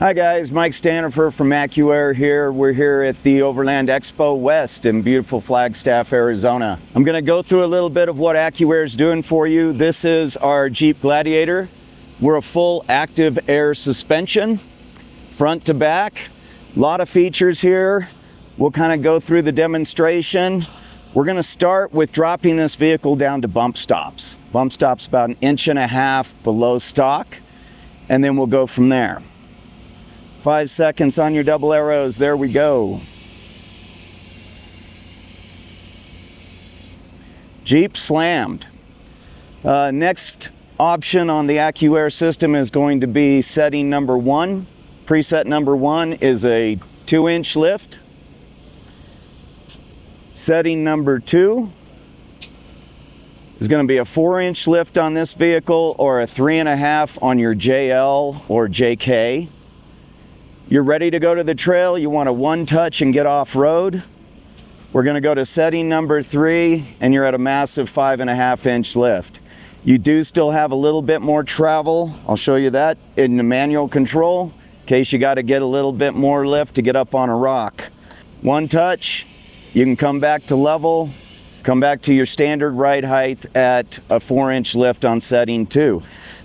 Hi guys, Mike Stanifer from Accuair here. We're here at the Overland Expo West in beautiful Flagstaff, Arizona. I'm going to go through a little bit of what Accuair is doing for you. This is our Jeep Gladiator. We're a full active air suspension, front to back. A lot of features here. We'll kind of go through the demonstration. We're going to start with dropping this vehicle down to bump stops. Bump stops about 1.5 inches below stock, and then we'll go from there. 5 seconds on your double arrows. There we go. Jeep slammed. Next option on the Accuair system is going to be setting number 1. Preset number 1 is a 2-inch lift. Setting number 2 is going to be a 4-inch lift on this vehicle, or a 3.5 on your JL or JK. You're ready to go to the trail, you want a one-touch and get off-road. We're going to go to setting number 3, and you're at a massive 5.5-inch lift. You do still have a little bit more travel. I'll show you that in the manual control, in case you got to get a little bit more lift to get up on a rock. One touch, you can come back to level, come back to your standard ride height at a 4-inch lift on setting 2.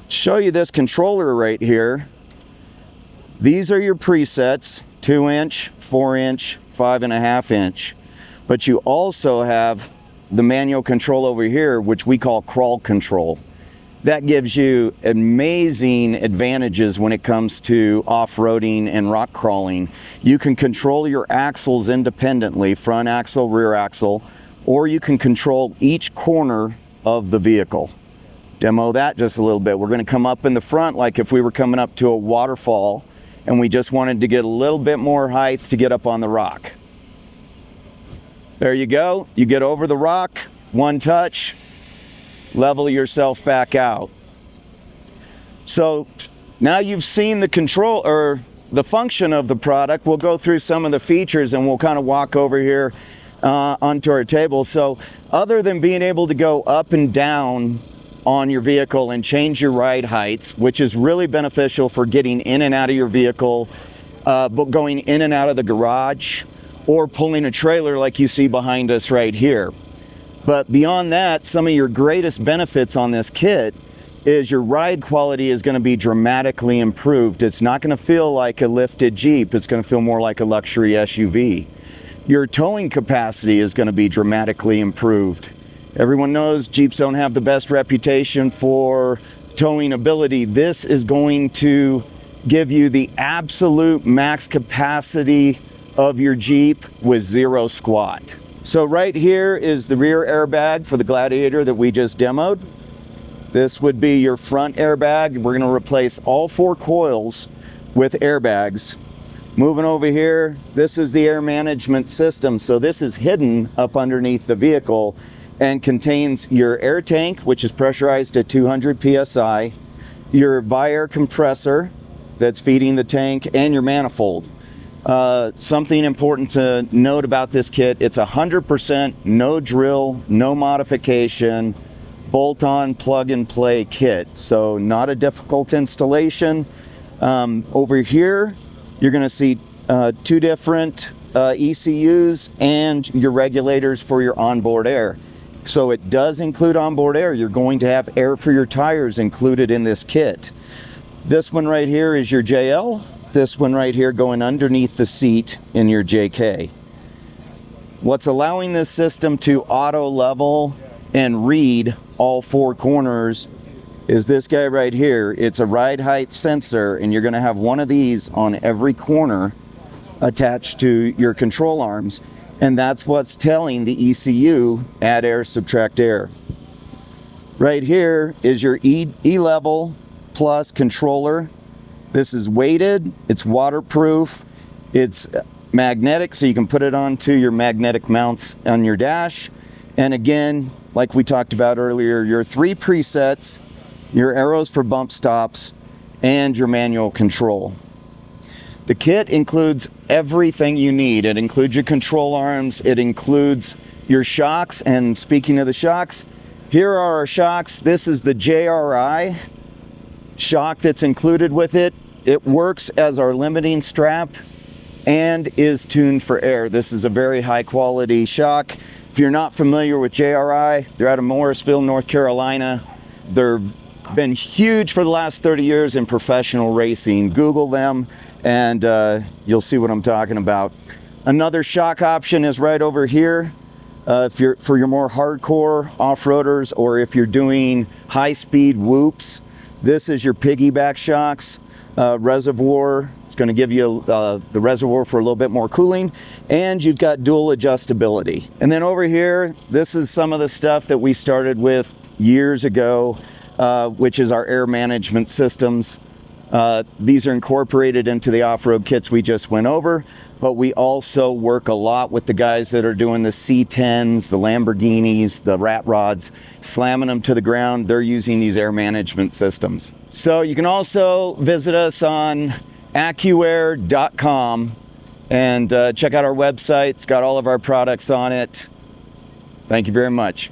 Show you this controller right here. These are your presets: 2-inch, 4-inch, 5.5-inch. But you also have the manual control over here, which we call crawl control. That gives you amazing advantages when it comes to off-roading and rock crawling. You can control your axles independently, front axle, rear axle, or you can control each corner of the vehicle. Demo that just a little bit. We're going to come up in the front like if we were coming up to a waterfall and we just wanted to get a little bit more height to get up on the rock. There you go. You get over the rock, one touch, level yourself back out. So now you've seen the control or the function of the product. We'll go through some of the features and we'll kind of walk over here onto our table. So other than being able to go up and down on your vehicle and change your ride heights, which is really beneficial for getting in and out of your vehicle, but going in and out of the garage, or pulling a trailer like you see behind us right here. But beyond that, some of your greatest benefits on this kit is your ride quality is going to be dramatically improved. It's not going to feel like a lifted Jeep. It's going to feel more like a luxury SUV. Your towing capacity is going to be dramatically improved. Everyone knows Jeeps don't have the best reputation for towing ability. This is going to give you the absolute max capacity of your Jeep with zero squat. So right here is the rear airbag for the Gladiator that we just demoed. This would be your front airbag. We're going to replace all 4 coils with airbags. Moving over here, this is the air management system. So this is hidden up underneath the vehicle and contains your air tank, which is pressurized at 200 psi, your Accuair compressor that's feeding the tank, and your manifold. Something important to note about this kit: it's 100% no drill, no modification, bolt-on, plug-and-play kit. So not a difficult installation. Over here, you're going to see 2 different ECUs and your regulators for your onboard air. So it does include onboard air. You're going to have air for your tires included in this kit. This one right here is your JL. This one right here going underneath the seat in your JK. What's allowing this system to auto level and read all 4 corners is this guy right here. It's a ride height sensor, and you're going to have one of these on every corner attached to your control arms. And that's what's telling the ECU, add air, subtract air. Right here is your E-Level Plus controller. This is weighted, it's waterproof, it's magnetic, so you can put it onto your magnetic mounts on your dash. And again, like we talked about earlier, your 3 presets, your arrows for bump stops, and your manual control. The kit includes everything you need. It includes your control arms, it includes your shocks, and speaking of the shocks, here are our shocks. This is the JRI shock that's included with it. it works as our limiting strap and is tuned for air. This is a very high quality shock. If you're not familiar with JRI, they're out of Morrisville, North Carolina. They've been huge for the last 30 years in professional racing. Google them and you'll see what I'm talking about. Another shock option is right over here. If you're for your more hardcore off-roaders, or if you're doing high-speed whoops, this is your piggyback shocks reservoir. It's going to give you the reservoir for a little bit more cooling, and you've got dual adjustability. And then over here, this is some of the stuff that we started with years ago, which is our air management systems. These are incorporated into the off-road kits we just went over, but we also work a lot with the guys that are doing the C10s, the Lamborghinis, the rat rods, slamming them to the ground. They're using these air management systems. So you can also visit us on Accuair.com and check out our website. It's got all of our products on it. Thank you very much.